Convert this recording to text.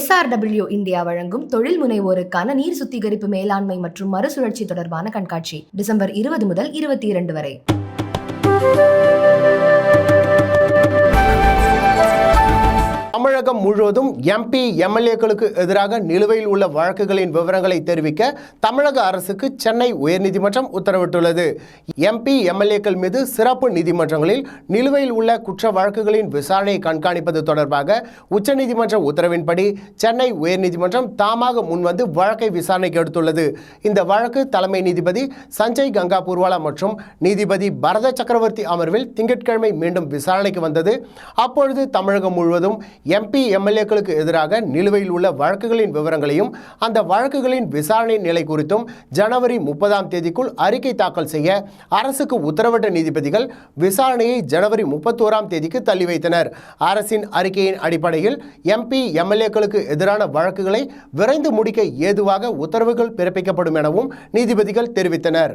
SRW India வழங்கும் தொழில் முனைவோருக்கான நீர் சுத்திகரிப்பு மேலாண்மை மற்றும் மறுசுழற்சி தொடர்பான கண்காட்சி டிசம்பர் 20 முதல் 22 வரை. தமிழகம் முழுவதும் MP MLAக்களுக்கு எதிராக நிலுவையில் உள்ள வழக்குகளின் விவரங்களை தெரிவிக்க தமிழக அரசுக்கு சென்னை உயர்நீதிமன்றம் உத்தரவிட்டுள்ளது. MP MLAக்கள் மீது சிறப்பு நீதிமன்றங்களில் நிலுவையில் உள்ள குற்ற வழக்குகளின் விசாரணையை கண்காணிப்பது தொடர்பாக உச்சநீதிமன்ற உத்தரவின்படி சென்னை உயர்நீதிமன்றம் தாமாக முன்வந்து வழக்கை விசாரணைக்கு எடுத்துள்ளது. இந்த வழக்கு தலைமை நீதிபதி சஞ்சய் கங்கா பூர்வாலா மற்றும் நீதிபதி பரத சக்கரவர்த்தி அமர்வில் திங்கட்கிழமை மீண்டும் விசாரணைக்கு வந்தது. அப்பொழுது தமிழகம் முழுவதும் MP MLAக்களுக்கு எதிராக நிலுவையில் உள்ள வழக்குகளின் விவரங்களையும் அந்த வழக்குகளின் விசாரணை நிலை குறித்தும் ஜனவரி 30ஆம் தேதிக்குள் அறிக்கை தாக்கல் செய்ய அரசுக்கு உத்தரவிட்ட நீதிபதிகள் விசாரணையை ஜனவரி 31ஆம் தேதிக்கு தள்ளி வைத்தனர். அரசின் அறிக்கையின் அடிப்படையில் MP MLAக்களுக்கு எதிரான வழக்குகளை விரைந்து முடிக்க ஏதுவாக உத்தரவுகள் பிறப்பிக்கப்படும் எனவும் நீதிபதிகள் தெரிவித்தனர்.